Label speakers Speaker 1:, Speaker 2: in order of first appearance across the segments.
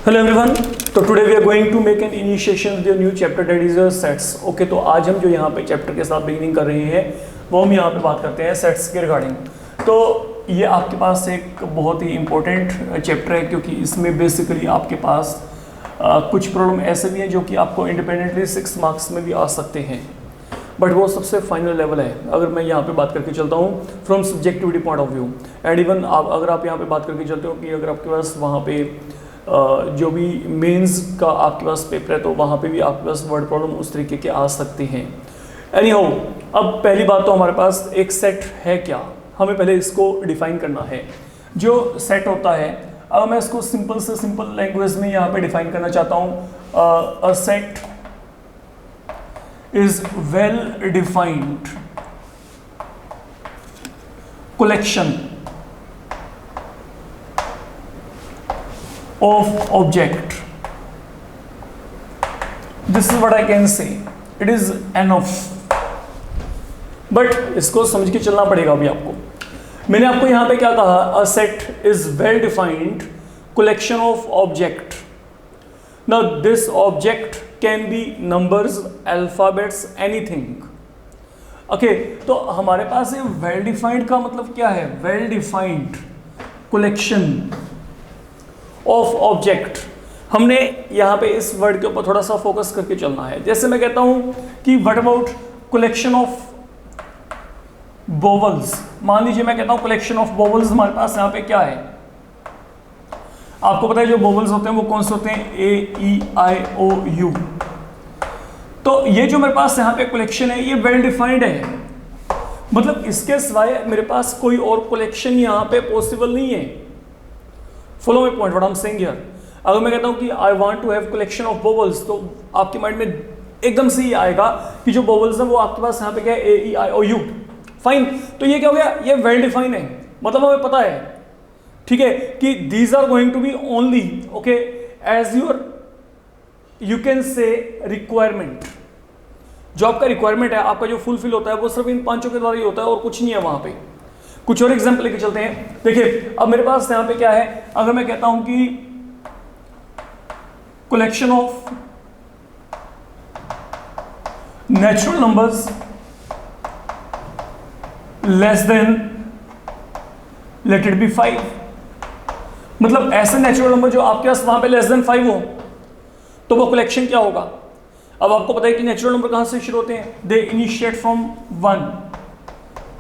Speaker 1: Hello everyone, तो today we are going to make an initiation with new chapter that is sets. Okay, तो आज हम जो यहाँ पे चैप्टर के साथ बिगिनिंग कर रहे हैं वो हम यहाँ पे बात करते हैं सेट्स के रिगार्डिंग। तो ये आपके पास एक बहुत ही इंपॉर्टेंट चैप्टर है क्योंकि इसमें बेसिकली आपके पास कुछ प्रॉब्लम ऐसे भी हैं जो कि आपको इंडिपेंडेंटली 6 मार्क्स में भी आ सकते हैं, बट वो सबसे फाइनल लेवल है। अगर मैं यहाँ पे बात करके चलता हूँ from subjectivity point of view and even अगर आप यहाँ पे बात करके चलते हो कि अगर आपके पास वहाँ पे जो भी मेंस का आपके पास पेपर है तो वहाँ पे भी आपके पास वर्ड प्रॉब्लम उस तरीके के आ सकते हैं। एनीहाउ, अब पहली बात तो हमारे पास एक सेट है क्या, हमें पहले इसको डिफाइन करना है। जो सेट होता है, अब मैं इसको सिंपल से सिंपल लैंग्वेज में यहाँ पे डिफाइन करना चाहता हूँ। A set is well defined collection of object. This is what I can say. It is enough. But इसको समझ के चलना पड़ेगा अभी आपको। मैंने आपको यहाँ पे क्या कहा, a set is well defined collection of object. Now this object can be numbers, alphabets, anything. Okay, तो हमारे पास ये वेल डिफाइंड का मतलब क्या है? Well defined collection of object. हमने यहाँ पे इस वर्ड के ऊपर थोड़ा सा फोकस करके चलना है। जैसे मैं कहता हूँ कि what about collection of vowels. मान लीजिए मैं कहता हूँ कलेक्शन ऑफ वोवल्स, हमारे पास यहाँ पे क्या है? आपको पता है जो वोवल्स होते हैं वो कौन से होते हैं? A, E, I, O, U। तो ये जो मेरे पास यहाँ पे कलेक्शन है ये वेल डिफाइंड है, मतलब इसके सिवाय मेरे पास कोई और कलेक्शन यहाँ पे पॉसिबल नहीं है। Follow my point, what I am saying here. अगर मैं कहता हूँ कि I want to have collection of vowels, तो आपके माइंड में एकदम से ही आएगा कि जो वोवल्स है वो आपके पास यहाँ पे क्या है? A, E, I, O, U। Fine, तो ये क्या हो गया? ये वेल डिफाइंड है, मतलब हमें पता है, ठीक है, कि these are going to be only okay as your you can say requirement. जो आपका रिक्वायरमेंट है, आपका जो फुलफिल होता है वो सिर्फ इन पांचों के द्वारा ही होता है और कुछ नहीं है वहां पे। कुछ और एग्जांपल लेके चलते हैं। देखिए अब मेरे पास यहां पे क्या है, अगर मैं कहता हूं कि collection of natural numbers less than let it be 5, मतलब ऐसे नेचुरल नंबर जो आपके पास वहां पे लेस देन 5 हो तो वो कलेक्शन क्या होगा? अब आपको पता है कि नेचुरल नंबर कहां से शुरू होते हैं? दे इनिशिएट फ्रॉम 1,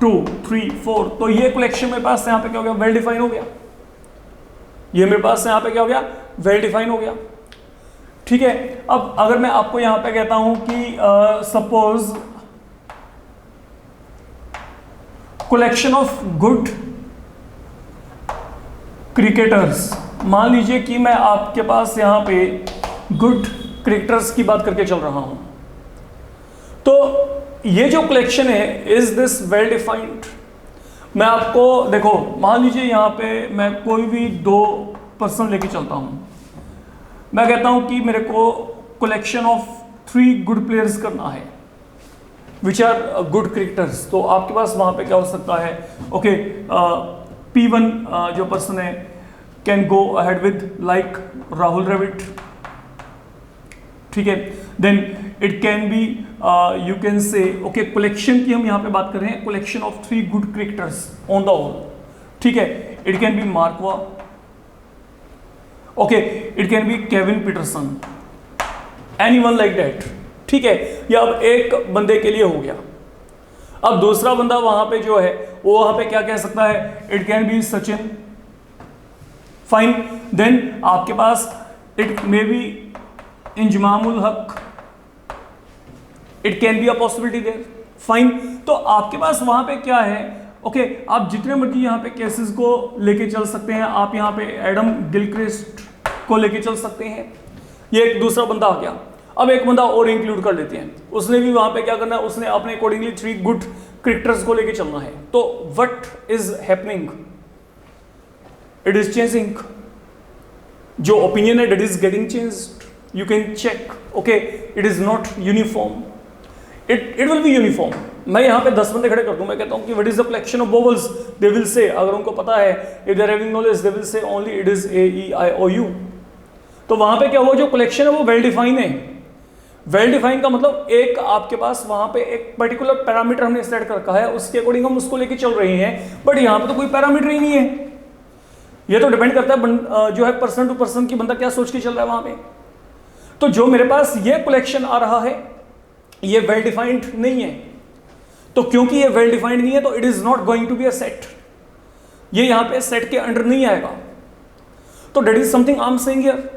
Speaker 1: 2, 3, 4। तो ये कलेक्शन मेरे पास यहाँ पे क्या हो गया? वेल डिफाइन हो गया। ये मेरे पास यहाँ पे क्या हो गया? वेल डिफाइन हो गया, ठीक है। अब अगर मैं आपको यहाँ पे कहता हूं कि suppose collection of good cricketers, मान लीजिए कि मैं आपके पास यहाँ पे गुड क्रिकेटर्स की बात करके चल रहा हूं, तो ये जो कलेक्शन है इज दिस वेल डिफाइंड? मैं आपको देखो, मान लीजिए यहां पे मैं कोई भी 2 पर्सन लेके चलता हूं, मैं कहता हूं कि मेरे को कलेक्शन ऑफ 3 गुड प्लेयर्स करना है विच आर गुड क्रिकेटर्स। तो आपके पास वहां पे क्या हो सकता है? ओके, P1 जो पर्सन है can go ahead with like Rahul Dravid, ठीक है। Then it can be you can say okay, collection की हम यहाँ पे बात कर रहे हैं, collection of 3 good cricketers on the whole, ठीक है। It can be Mark Waugh, okay, it can be Kevin Pietersen, anyone like that, ठीक है। ये अब एक बंदे के लिए हो गया। अब दूसरा बंदा वहां पे जो है वो वहां पे क्या कह सकता है? It can be Sachin, fine. Then आपके पास it may be Inzamamul Haq, it can be a possibility there, fine. तो आपके पास वहां पे क्या है? ओके, आप जितने मर्जी यहाँ पे केसेस को लेके चल सकते हैं। आप यहाँ पे एडम गिलक्रिस्ट को लेके चल सकते हैं, ये एक दूसरा बंदा आ गया। अब एक बंदा और इंक्लूड कर लेते हैं, उसने भी वहां पे क्या करना है? उसने अपने अकॉर्डिंगली 3 गुड क्रिकेटर्स को लेके चलना है। तो what is happening? It is changing. जो ओपिनियन है, it is getting changed. You can check, okay, it is not uniform. It will be uniform. मैं यहाँ पे 10 बंदे खड़े कर दूं, मैं कहता हूँ कि what is the collection of vowels? They will say, अगर उनको पता है, if they are having knowledge, they will say only it is A, E, I, O, U. तो वहां पे क्या हुआ, जो कलेक्शन है वो वेल डिफाइन है। वेल डिफाइन का मतलब एक आपके पास वहां पे एक पर्टिकुलर पैरामीटर हमने सेट कर रखा है, उसके अकॉर्डिंग हम उसको लेके चल रहे हैं, बट यहां पे तो कोई पैरामीटर ही नहीं है। ये तो डिपेंड करता है जो है पर्सन टू पर्सन की, बंदा क्या सोच के चल रहा है वहां पे। तो जो मेरे पास ये कलेक्शन आ रहा है ये वेल डिफाइंड नहीं है, तो क्योंकि ये वेल डिफाइंड नहीं है तो it is not going to be a set, ये यहां पे सेट के अंडर नहीं आएगा। तो that is something I am saying here.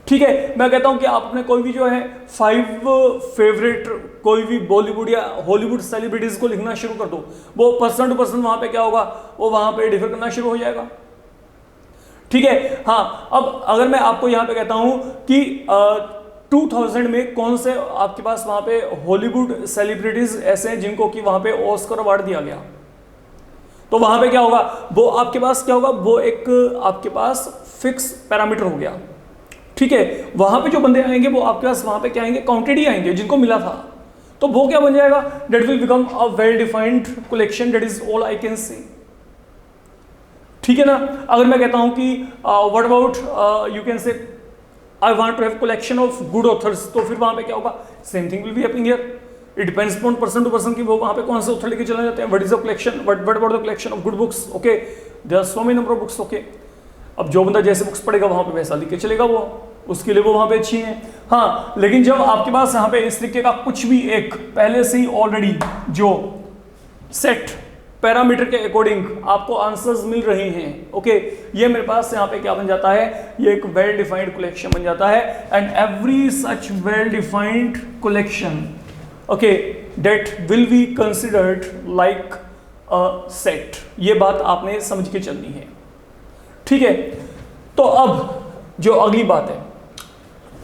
Speaker 1: ठीक है, मैं कहता हूं कि आप अपने कोई भी जो है 5 फेवरेट कोई भी बॉलीवुड या हॉलीवुड सेलिब्रिटीज को लिखना शुरू कर दो, वो पर्सन टू पर्सन वहां पे क्या होगा, वो वहां पे डिफर करना शुरू हो जाएगा। ठीक है, हाँ, अब अगर मैं आपको यहां पे कहता हूं कि 2000 में कौन से आपके पास वहां पे हॉलीवुड सेलिब्रिटीज ऐसे हैं जिनको कि वहां पे ऑस्कर अवार्ड दिया गया, तो वहां पे क्या होगा, वो आपके पास क्या होगा, वो एक आपके पास फिक्स पैरामीटर हो गया। ठीक है, वहां पे जो बंदे आएंगे वो आपके पास वहां पे क्या आएंगे, काउंटेड ही आएंगे जिनको मिला था, तो वो क्या बन जाएगा, that will become a well defined collection, that is all I can से। ठीक है ना, अगर मैं कहता हूं कि what about you can say I want to have collection of good authors, तो फिर वहां पे क्या होगा, same thing will be happening here. It depends upon person to person की वो वहां पे कौन से ऑथर लेके चले जाते हैं, what is the collection, what about the collection of good books, okay, there are so many number of books, okay. अब जो बंदा जैसे बुक्स पढ़ेगा वहां पे वैसा लिख के चलेगा, वो उसके लिए वो वहां पे अच्छी है। हाँ, लेकिन जब आपके पास यहाँ पे इस तरीके का कुछ भी एक पहले से ही ऑलरेडी जो सेट पैरामीटर के अकॉर्डिंग आपको आंसर्स मिल रहे हैं, ओके, ये मेरे पास यहाँ पे क्या बन जाता है, ये एक वेल डिफाइंड कलेक्शन बन जाता है। And every such well defined collection, okay, that will be considered like a set. ये बात आपने समझ के चलनी है। ठीक है, तो अब जो अगली बात है,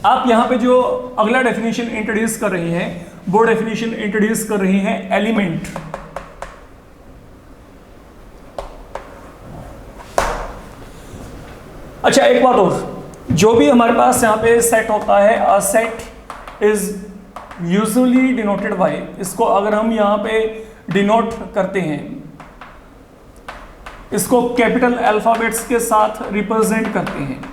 Speaker 1: आप यहां पे जो अगला डेफिनेशन इंट्रोड्यूस कर रहे हैं, वो डेफिनेशन इंट्रोड्यूस कर रहे हैं एलिमेंट। अच्छा, एक बात और, जो भी हमारे पास यहां पे सेट होता है, a set is usually denoted by, इसको अगर हम यहां पे डिनोट करते हैं, इसको कैपिटल अल्फाबेट्स के साथ रिप्रेजेंट करते हैं।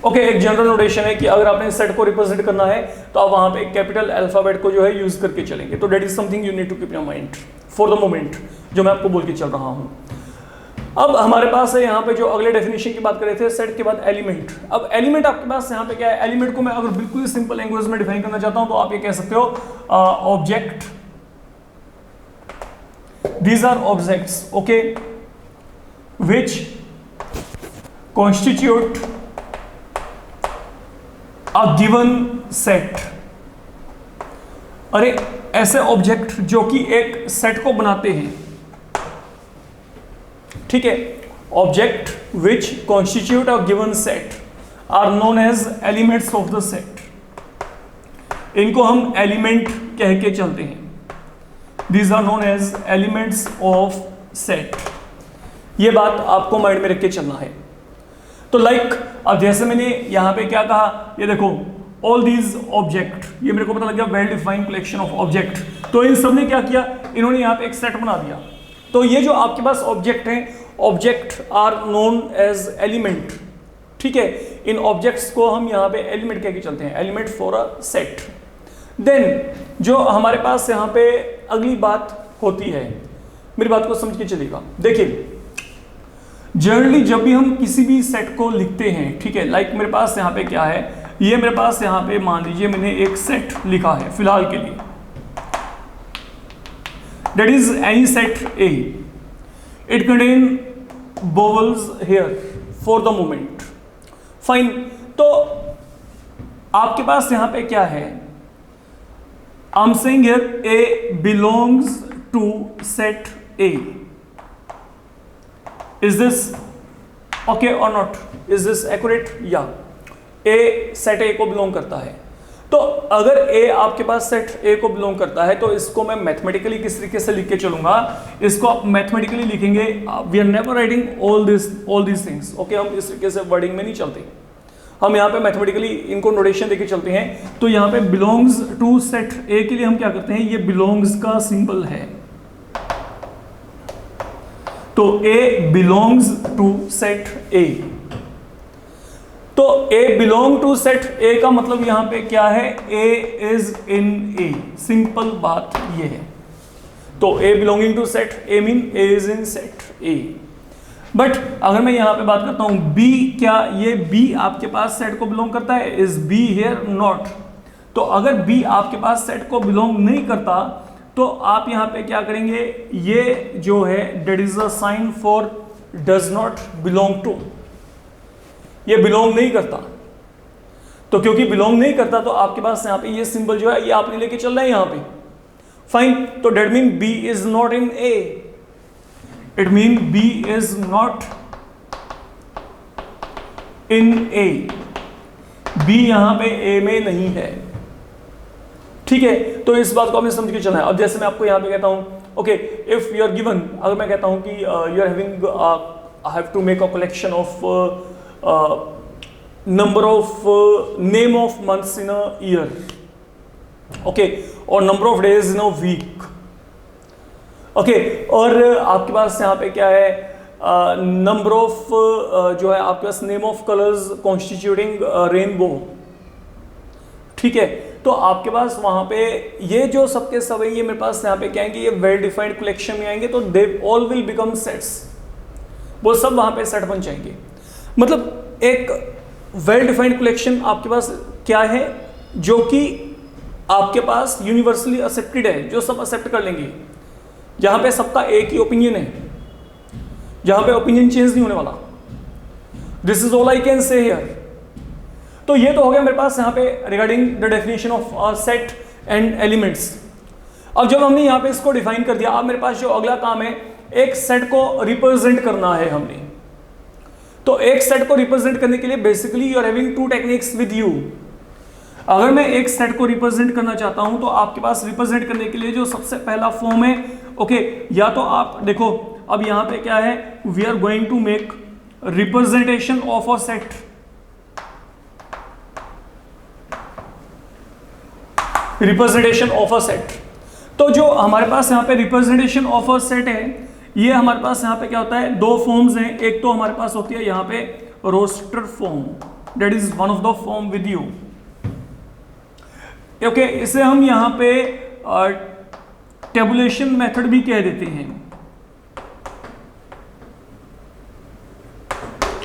Speaker 1: ओके, एक जनरल नोटेशन है कि अगर आपने सेट को रिप्रेजेंट करना है तो आप वहां पे कैपिटल अल्फाबेट को जो है यूज करके चलेंगे। तो that is something you need to keep in mind for the moment, जो मैं आपको बोल के चल रहा हूं। अब हमारे पास है यहाँ पे जो अगले डेफिनेशन की बात कर रहे थे, सेट के बाद एलिमेंट। अब एलिमेंट आपके पास यहाँ पे क्या है, एलिमेंट को मैं अगर बिल्कुल ही सिंपल लैंग्वेज में डिफाइन करना चाहता हूं तो आप ये कह सकते हो object, these are objects, okay, which constitute a given set। अरे ऐसे ऑब्जेक्ट जो कि एक सेट को बनाते हैं, ठीक है, object which constitute a given set are known as elements of the set। इनको हम एलिमेंट कह के चलते हैं, these are known as elements of set। ये बात आपको माइंड में रख के चलना है। तो लाइक अब जैसे मैंने यहां पे क्या कहा, ये देखो ऑल दीज ऑब्जेक्ट, ये मेरे को पता लग गया well defined collection of object. तो इन सब ने क्या किया, इन्होंने यहां पे एक सेट बना दिया। तो ये जो आपके पास ऑब्जेक्ट हैं, object are known as element. ठीक है, इन ऑब्जेक्ट्स को हम यहां पे एलिमेंट कह के चलते हैं, element for a set. Then जो हमारे पास यहां पे अगली बात होती है, मेरी बात को समझ के चलिएगा। देखिए, जनरली जब भी हम किसी भी सेट को लिखते हैं, ठीक है, लाइक मेरे पास यहाँ पे क्या है, ये मेरे पास यहाँ पे मान लीजिए मैंने एक सेट लिखा है फिलहाल के लिए, that is any set A, it contain vowels here for the moment, fine. तो आपके पास यहाँ पे क्या है, I am saying here A belongs to set A. Is this okay or not? Is this accurate? Yeah. A set A को belong करता है। तो अगर A आपके पास सेट A को बिलोंग करता है तो इसको मैं मैथमेटिकली किस तरीके से लिख के चलूंगा, इसको आप मैथमेटिकली लिखेंगे। We are never writing all this things, okay, हम इस तरीके से वर्डिंग में नहीं चलते, हम यहाँ पे मैथमेटिकली इनको नोटेशन देके चलते हैं। तो यहाँ पे बिलोंग्स टू सेट A के लिए हम क्या करते हैं, ये बिलोंग्स का सिंबल है। तो A belongs to set A। तो A belong to set, A का मतलब यहां पे क्या है, ए इज इन ए, सिंपल बात ये है। तो A belonging to set, A mean A is in set A. But अगर मैं यहां पे बात करता हूं बी, क्या ये बी आपके पास सेट को बिलोंग करता है, इज बी हियर, नॉट। तो अगर बी आपके पास सेट को बिलोंग नहीं करता तो आप यहां पे क्या करेंगे, ये जो है that is a sign for does not belong to, ये बिलोंग नहीं करता। तो क्योंकि बिलोंग नहीं करता तो आपके पास यहां पे ये सिंबल जो है ये आपने लेके चल रहा है यहां पे, फाइन। तो that mean B is not in A, it mean B is not in A, B यहां पे ए में नहीं है, ठीक है। तो इस बात को हमें समझ के चलना है। अब जैसे मैं आपको यहां पे कहता हूं, okay if you are given, अगर मैं कहता हूं कि you are having, I have to make a collection of number of name of months in a year, okay, और number of days in a week, okay, और आपके पास यहाँ पे क्या है, नंबर ऑफ जो है आपके पास name of colours constituting rainbow, ठीक है। तो आपके पास वहां पे ये जो सबके सब है, ये मेरे पास यहाँ पे क्या आएंगे, ये वेल डिफाइंड कलेक्शन में आएंगे, तो they all will become sets, वो सब वहां पे सेट बन जाएंगे। मतलब एक वेल डिफाइंड कलेक्शन आपके पास क्या है, जो कि आपके पास यूनिवर्सली एक्सेप्टेड है, जो सब एक्सेप्ट कर लेंगे, जहां पे सबका एक ही ओपिनियन है, जहां पे ओपिनियन चेंज नहीं होने वाला। This is all I can से हियर। तो ये तो हो गया मेरे पास यहाँ पे regarding the definition of set and elements. अब जब हमने यहाँ पे इसको डिफाइन कर दिया, अब मेरे पास जो अगला काम है, एक सेट को रिप्रेजेंट करना है हमने। तो एक सेट को रिप्रेजेंट करने के लिए basically you are having two techniques with you. अगर मैं एक सेट को रिप्रेजेंट करना चाहता हूं तो आपके पास रिप्रेजेंट करने के लिए जो सबसे पहला फॉर्म है, ओके, या तो आप देखो, अब यहां पे क्या है, we are going to make representation of a set. Representation of a set, तो जो हमारे पास यहाँ पे रिप्रेजेंटेशन ऑफ अ सेट है, ये हमारे पास यहाँ पे क्या होता है, दो फॉर्म्स हैं। एक तो हमारे पास होती है यहाँ पे roster form, that is one of the form with you, okay. इसे हम यहाँ पे टेबुलेशन मेथड भी कह देते हैं।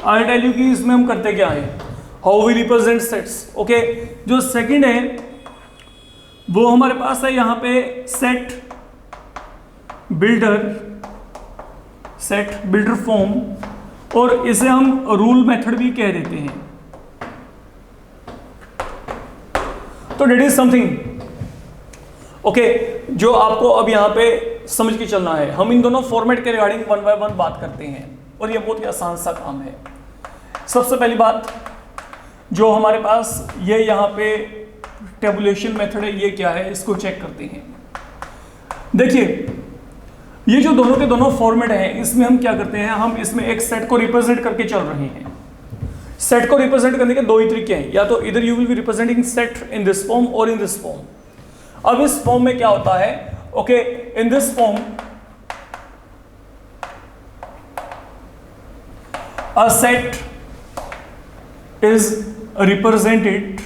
Speaker 1: आई टेल यू कि इसमें हम करते क्या है, how we represent sets, okay. जो सेकंड है वो हमारे पास है यहाँ पे सेट बिल्डर फॉर्म, और इसे हम रूल मेथड भी कह देते हैं। तो डेट इज समथिंग, ओके, जो आपको अब यहाँ पे समझ के चलना है। हम इन दोनों फॉर्मेट के रिगार्डिंग वन बाय वन बात करते हैं, और ये बहुत ही आसान सा काम है। सबसे पहली बात जो हमारे पास ये यहाँ पे टेबुलेशन मेथड है, ये क्या है, इसको चेक करते हैं। देखिए, ये जो दोनों के दोनों फॉर्मेट हैं, इसमें हम क्या करते हैं, हम इसमें एक सेट को रिप्रेजेंट करके चल रहे हैं। सेट को रिप्रेजेंट करने के दो ही तरीके हैं, या तो इधर you will be representing set in this form और इन दिस फॉर्म। अब इस फॉर्म में क्या होता है, okay, in this form a set is represented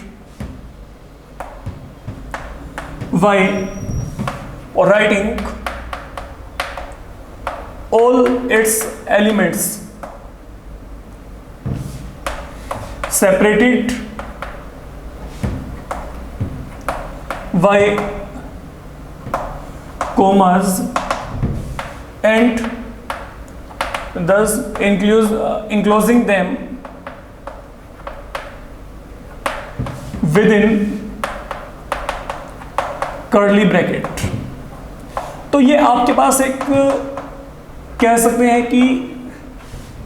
Speaker 1: by writing all its elements separated by commas and thus enclosing them within curly bracket. तो ये आपके पास एक कह सकते हैं कि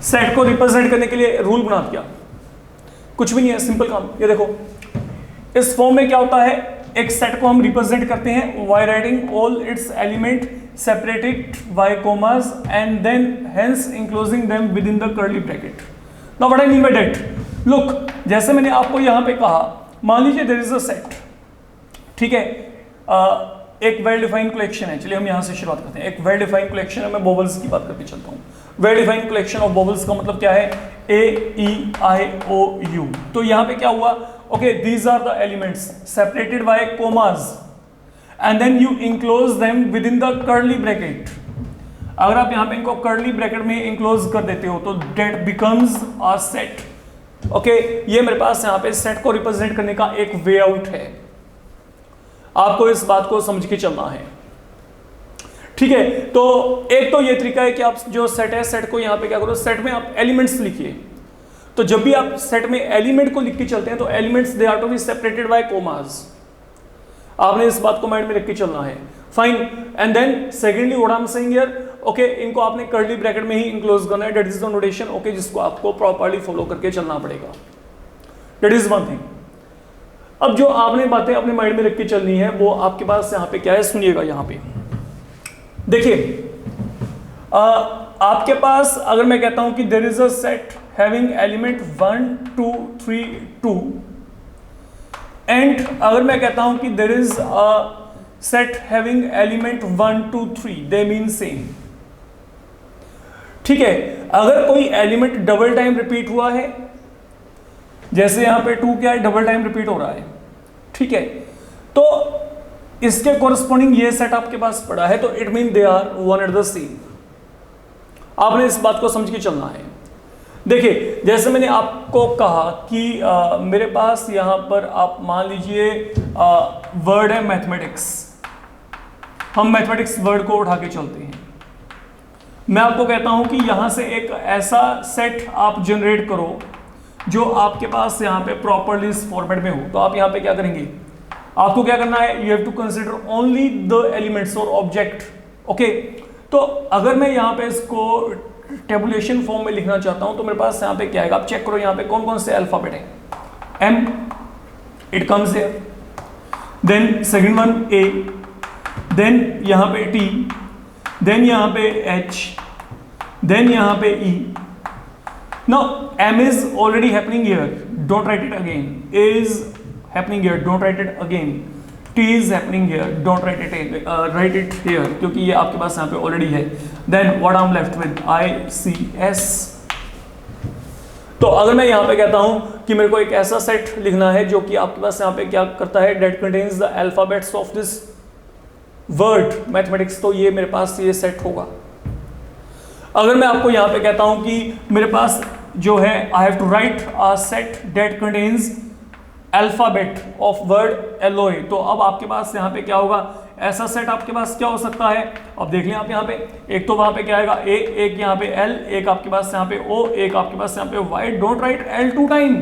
Speaker 1: सेट को रिप्रेजेंट करने के लिए रूल बना दिया, कुछ भी नहीं है, सिंपल काम। ये देखो, इस फॉर्म में क्या होता है, एक सेट को हम रिप्रेजेंट करते हैं by writing all its element separated by commas and then hence enclosing them within the curly bracket. Now what I mean by that, look, जैसे मैंने आपको यहां पे कहा, मान लीजिए देयर इज अ सेट, ठीक है, एक वेल डिफाइंड कलेक्शन है। चलिए हम यहां से शुरुआत करते हैं। एक वेल डिफाइंड कलेक्शन है, मैं बबल्स की बात करके चलता हूं। Well defined collection of bubbles का मतलब क्या है, AEIOU। तो यहां पे क्या हुआ, okay these are the elements separated by commas and then you enclose them within the curly bracket. अगर आप यहां पे इनको कर्ली ब्रैकेट में इंक्लोज कर देते हो तो that becomes a set. Okay ये मेरे पास यहां पे सेट को रिप्रेजेंट करने का एक वे आउट है, आपको इस बात को समझ के चलना है, ठीक है। तो एक तो ये तरीका है कि आप जो सेट है, सेट को यहां पे क्या करो, सेट में आप एलिमेंट्स लिखिए। तो जब भी आप सेट में एलिमेंट को लिख के चलते हैं तो elements they are to be separated by commas, आपने इस बात को माइंड में रख के चलना है। Fine, and then secondly what I am saying here, okay इनको आपने कर्ली ब्रैकेट में ही इंक्लोज करना है, that is the notation, okay जिसको आपको प्रॉपर्ली फॉलो करके चलना पड़ेगा, दैट इज वन थिंग। अब जो आपने बातें अपने माइंड में रख के चलनी है वो आपके पास यहाँ पे क्या है, सुनिएगा। यहाँ पे देखिए आपके पास अगर मैं कहता हूं कि there is a set having element 1 2 3 2 and अगर मैं कहता हूं कि there is a set having element 1 2 3 they mean same, ठीक है। अगर कोई एलिमेंट डबल टाइम रिपीट हुआ है, जैसे यहां पे 2 क्या है, डबल टाइम रिपीट हो रहा है, ठीक है, तो इसके कोरस्पॉन्डिंग ये सेट आपके पास पड़ा है, तो it mean they are one at the same. आपने इस बात को समझ के चलना है। देखिए जैसे मैंने आपको कहा कि मेरे पास यहां पर आप मान लीजिए वर्ड है मैथमेटिक्स, हम मैथमेटिक्स वर्ड को उठा के चलते हैं। मैं आपको कहता हूं कि यहां से एक ऐसा सेट आप जनरेट करो जो आपके पास यहां पे प्रॉपर्ली इस फॉर्मेट में हो। तो आप यहां पे क्या करेंगे, आपको क्या करना है, you have to consider only the elements और ऑब्जेक्ट, ओके। तो अगर मैं यहां पे इसको टेबुलेशन फॉर्म में लिखना चाहता हूं तो मेरे पास यहां पे क्या आएगा, आप चेक करो यहां पे कौन कौन से अल्फाबेट हैं। M it comes here, then second one A, then यहां पे T, देन यहां पे H, देन यहां पे E। Now M is already happening here, don't write it again. A is happening here, don't write it again. T is happening here, don't write it here, क्योंकि ये आपके पास यहाँ पे already है। Then what I'm left with, I C S। तो अगर मैं यहाँ पे कहता हूँ कि मेरे को एक ऐसा सेट लिखना है जो कि आपके पास यहाँ पे क्या करता है, that contains the alphabets of this word mathematics, तो ये मेरे पास ये सेट होगा। अगर मैं आपको यहाँ पे कहता हूँ कि मेरे पास जो है I have to write a set that contains alphabet of word alloy, तो अब आपके पास यहाँ पे क्या होगा, ऐसा सेट आपके पास क्या हो सकता है। अब देख लें आप यहाँ पे, एक तो वहां पे क्या आएगा A, एक यहाँ पे L, एक आपके पास यहाँ पे O, एक आपके पास यहाँ पे Y। Don't write L 2 time,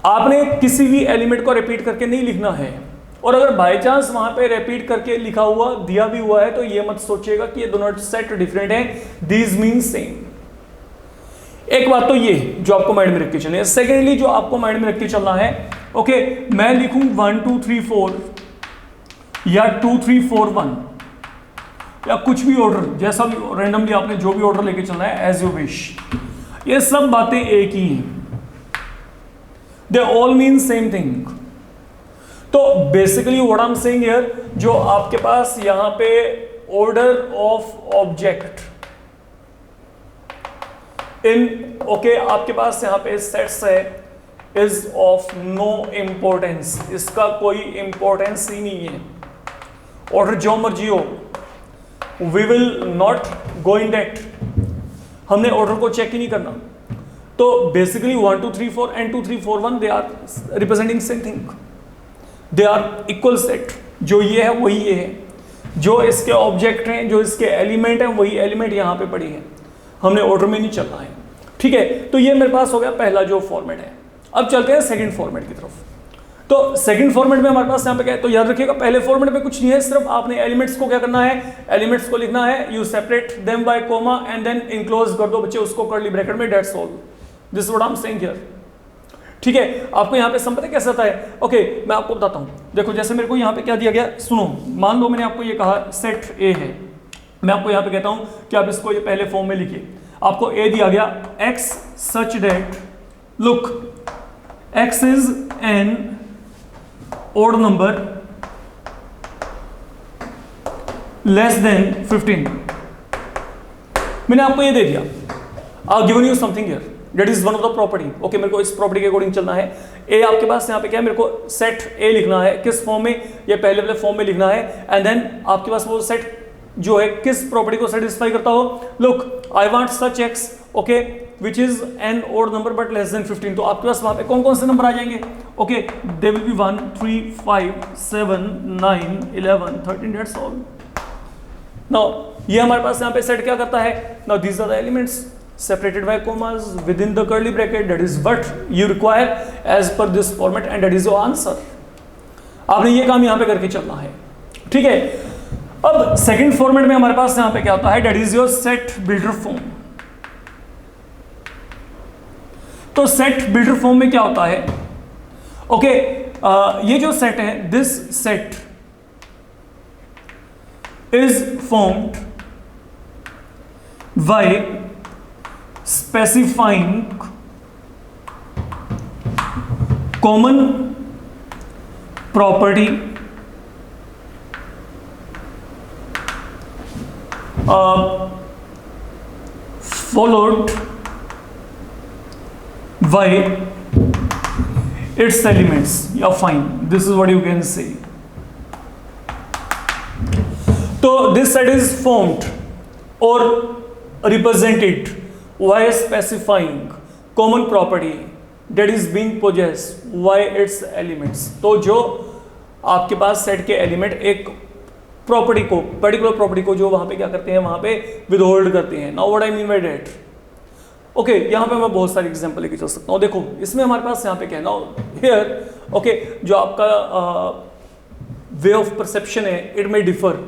Speaker 1: आपने किसी भी एलिमेंट को रिपीट करके नहीं लिखना है। और अगर बाय चांस वहां पे रिपीट करके लिखा हुआ दिया भी हुआ है तो ये मत सोचिएगा कि ये दोनों सेट डिफरेंट है, दीज मीन सेम। एक बात तो ये जो आपको माइंड में रख के चलना है। सेकेंडली जो आपको माइंड में रख के चलना है, ओके मैं लिखूं 1 2 3 4 या 2 3 4 1 या कुछ भी ऑर्डर, जैसा भी रैंडमली आपने जो भी ऑर्डर लेके चलना है एज यू विश, ये सब बातें एक ही हैं, they all mean same thing. तो basically what I am saying here, जो आपके पास यहां पे order of object in okay आपके पास यहां पे सेट्स है इज ऑफ नो इंपॉर्टेंस, इसका कोई इंपॉर्टेंस ही नहीं है। ऑर्डर जो मर्जी हो, we will not go in that, हमने ऑर्डर को चेक ही नहीं करना। तो basically 1 2 3 4 and 2 3 4 1 they are representing same thing, they are equal set. जो ये है वही ये है, जो इसके ऑब्जेक्ट हैं, जो इसके एलिमेंट हैं, वही एलिमेंट यहां पे पड़ी है, हमने ऑर्डर में नहीं चलना है, ठीक है। तो ये मेरे पास हो गया पहला जो फॉर्मेट है। अब चलते हैं सेकंड फॉर्मेट की तरफ। तो सेकंड फॉर्मेट में हमारे पास यहाँ पे क्या है, तो याद रखिएगा पहले फॉर्मेट में कुछ नहीं है, सिर्फ आपने एलिमेंट्स को क्या करना है, एलिमेंट्स को लिखना है, you separate them by comma and then enclose कर दो बच्चे उसको कर्ली ब्रैकेट में, that's all, this what I am saying here, ठीक है। आपको यहाँ पे समझ कैसे आता है, ओके मैं आपको बताता हूँ। देखो जैसे मेरे को यहाँ पे क्या दिया गया, सुनो, मान लो मैंने आपको ये कहा सेट ए है, मैं आपको यहाँ पे कहता हूँ कि आप इसको ये पहले फॉर्म में लिखिए। आपको ए दिया गया x such that look x is an odd number less than 15, मैंने आपको ये दे दिया। Given you something here that is one of the property. Okay, मेरे को इस प्रॉपर्टी के अकॉर्डिंग चलना है। ए आपके पास यहाँ पे क्या है, मेरे को सेट ए लिखना है, किस फॉर्म में, ये पहले वाले फॉर्म में लिखना है। एंड देन आपके पास वो सेट जो है किस प्रॉपर्टी को सेटिस्फाई करता हो। Look, I want such x, okay, which is an odd number but less than 15। तो आपके पास वहां पे कौन कौन से नंबर आ जाएंगे? Okay, they will be 1 3 5 7 9 11 13, that's all. Now ये हमारे पास यहाँ पे सेट क्या करता है? Now these are the elements separated by commas within the curly bracket, that is what you require as per this format and that is your answer। आपने ये काम यहाँ पे करके चलना है, ठीक है। अब सेकंड फॉर्मेट में हमारे पास यहाँ पे क्या होता है, that is your set builder form। तो सेट बिल्डर फॉर्म में क्या होता है? ओके, ये जो सेट है, this set is formed by specifying common property followed by its elements। yeah, fine, this is what you can say। तो this set is formed or represented by specifying common property that is being possessed by its elements। तो जो आपके पास set के element एक property को, particular property को जो वहां पे क्या करते हैं, वहां पे विदहोल्ड करते हैं। Now what I mean by that? Okay, यहां पे मैं बहुत सारे एग्जांपल लेके चल सकता हूं। देखो इसमें हमारे पास यहां पे क्या है, नाउ हियर ओके, जो आपका वे ऑफ परसेप्शन है इट मे डिफर।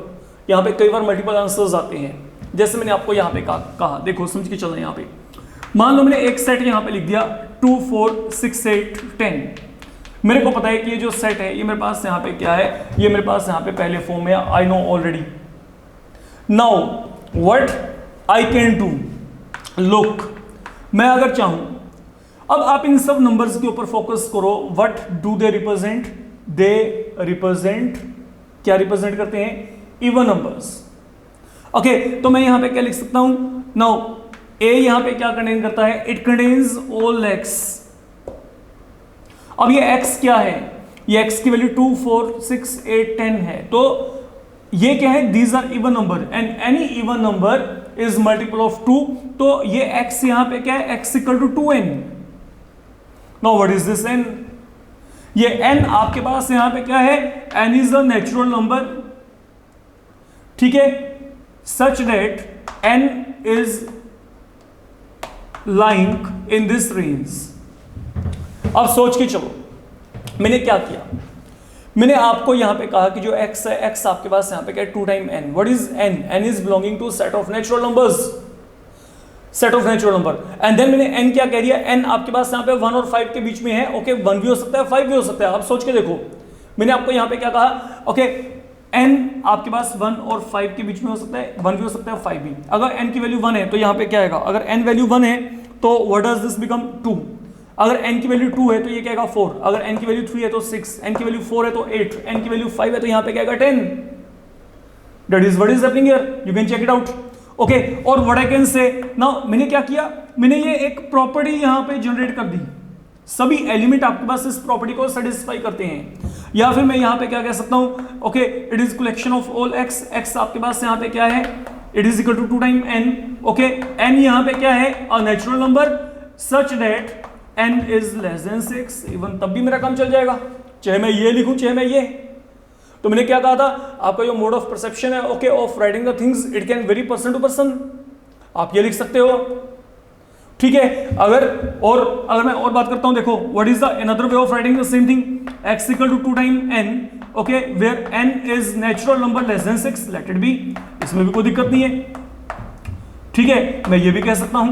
Speaker 1: यहां पे कई बार मल्टीपल आंसर्स आते हैं, जैसे मैंने आपको यहाँ पे कहा, देखो समझ के चलना। यहाँ पे मान लो मैंने एक सेट यहाँ पे लिख दिया 2 4 6 8 10। मेरे को पता है कि ये जो सेट है ये मेरे पास यहाँ पे क्या है, ये मेरे पास यहाँ पे पहले फॉर्म में, I know already. Now what I can do, look, मैं अगर चाहूं, अब आप इन सब नंबर्स के ऊपर फोकस करो। What do they represent? They represent, क्या रिप्रेजेंट करते हैं? Even numbers. ओके, तो मैं यहां पे क्या लिख सकता हूं? नाउ ए यहां पे क्या कंटेन करता है? It contains all x. अब ये एक्स क्या है? ये एक्स की वैल्यू 2 4 6 8 10 है। तो ये क्या है? These are even number and any even number is multiple of 2। तो ये एक्स यहां पे क्या है? X equal to 2n। Now what is this n? ये n आपके पास यहां पे क्या है? n is a natural number, ठीक है, such that n is lying in this range। अब सोच के चलो, मैंने क्या किया? मैंने आपको यहां पे कहा कि जो x है, x आपके पास यहां पे क्या है? 2 time n। What is n? n is belonging to set of natural numbers, set of natural number. And then मैंने n क्या कह दिया? n आपके पास यहां पे 1 और 5 के बीच में है। ओके, 1 भी हो सकता है, 5 भी हो सकता है। आप सोच के देखो, मैंने आपको यहां पे क्या कहा? ओके, n आपके पास 1 और 5 के बीच में हो सकता है, 1 भी हो सकता है, 5 भी। अगर n की वैल्यू 1 है तो यहाँ पे क्या आएगा? अगर n वैल्यू 1 है तो व्हाट डज दिस बिकम? 2। अगर n की वैल्यू 2 है तो ये क्या आएगा? 4। अगर n की वैल्यू 3 है तो 6, n की वैल्यू 4 है तो 8, n की वैल्यू 5 है तो यहाँ पे क्या आएगा? 10। That is what is happening here, you can check it out. Okay, और what I can say, now मैंने क्या किया? मैंने ये एक प्रॉपर्टी यहाँ पे जनरेट कर दी। सभी एलिमेंट आपके पास इस प्रॉपर्टी को सेटिस्फाई करते हैं। या फिर मैं यहां पे क्या कह सकता हूं? Okay, it is collection of all x. X आपके पास यहां पे क्या है? It is equal to 2 time n। Okay, n यहां पे क्या है? A natural number such that n is less than 6। Even तब भी मेरा काम चल जाएगा, चाहे मैं ये लिखूं चाहे मैं ये। तो मैंने क्या कहा था? आपका जो मोड ऑफ परसेप्शन है, okay, of writing the things, it can vary person to person. आप ये लिख सकते हो, ठीक है। अगर मैं और बात करता हूं, देखो what is the another way of writing the same thing? x equal to 2 time n, okay, where n is natural number less than 6, let it be. इसमें भी कोई दिक्कत नहीं है, ठीक है। मैं ये भी कह सकता हूं,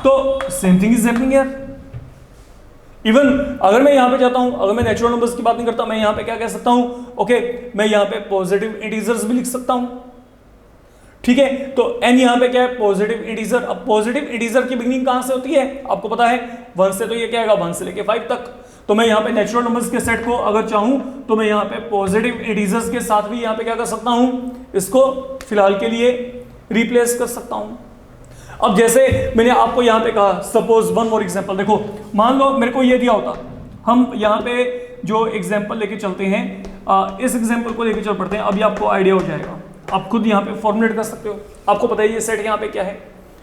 Speaker 1: तो same thing is happening here. Even अगर मैं यहां पे जाता हूं, अगर मैं नेचुरल नंबर्स की बात नहीं करता, मैं यहां पे क्या कह सकता हूं? ओके, मैं यहां पे पॉजिटिव इंटीजर्स भी लिख सकता हूं, ठीक है। तो n यहां पे क्या है? Positive integer. अब पॉजिटिव इंटीजर की बिगिनिंग कहां से होती है? आपको पता है 1 से। तो ये क्या आएगा? 1 से लेके 5 तक। तो मैं यहां पे नेचुरल नंबर्स के सेट को अगर चाहूं तो मैं यहां पे पॉजिटिव इंटीजर्स के साथ भी यहां पे क्या कर सकता हूं? इसको फिलहाल के लिए रिप्लेस कर सकता हूं। अब जैसे मैंने आपको यहां पे कहा, सपोज वन मोर एग्जांपल, देखो मान लो मेरे को ये दिया होता, हम यहां पे जो एग्जांपल लेके चलते हैं, इस एग्जांपल को लेके चल पड़ते हैं, अभी आपको आइडिया हो जाएगा, आप खुद यहां पे फॉर्मुलेट कर सकते हो। आपको पता है ये सेट यहां पे क्या है,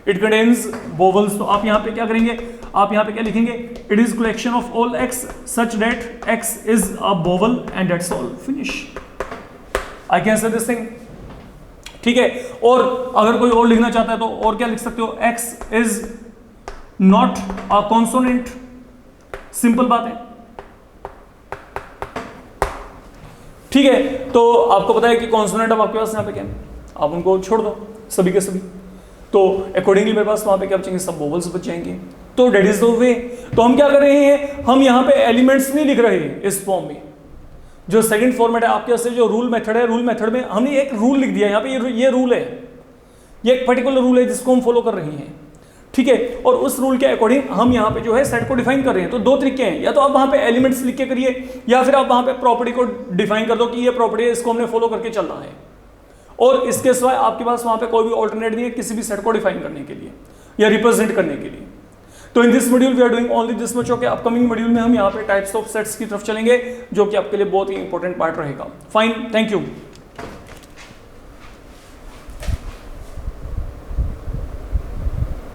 Speaker 1: इट कंटेन्स वोवल्स, तो आप यहां पे क्या करेंगे, आप यहां पे क्या लिखेंगे, it is collection of all x such that x is a vowel and that's all, finish, I can से दिस थिंग, ठीक है। और अगर कोई और लिखना चाहता है तो और क्या लिख सकते हो, x is not a consonant, simple बात है, ठीक है। तो आपको पता है कि कॉन्सोनेंट अब आपके पास यहाँ पे क्या है, आप उनको छोड़ दो सभी के सभी, तो अकॉर्डिंगली मेरे पास वहां पे क्या बचेंगे, सब वोवल्स बच जाएंगे। तो डेट इज द वे। तो हम क्या कर रहे हैं, हम यहाँ पे एलिमेंट्स नहीं लिख रहे हैं इस फॉर्म में, जो सेकंड फॉर्मेट है आपके पास जो रूल मेथड है, रूल मेथड में हमने एक रूल लिख दिया यहाँ पे, ये रूल है, ये एक पर्टिकुलर रूल है जिसको हम फॉलो कर रहे हैं, ठीक है। और उस रूल के अकॉर्डिंग हम यहाँ पे जो है सेट को डिफाइन कर रहे हैं। तो दो तरीके हैं, या तो आप वहां पे एलिमेंट्स लिख के करिए, या फिर आप वहां पे प्रॉपर्टी को डिफाइन कर दो कि ये प्रॉपर्टी है, इसको हमने फॉलो करके चलना है। और इसके सिवाय आपके पास वहां पे कोई भी ऑल्टरनेट नहीं है किसी भी सेट को डिफाइन करने के लिए या रिप्रेजेंट करने के लिए। तो in this module we are doing only this much. Okay, upcoming module में हम यहाँ पे टाइप्स ऑफ सेट्स की तरफ चलेंगे, जो कि आपके लिए बहुत ही इंपॉर्टेंट पार्ट रहेगा। Fine, thank you.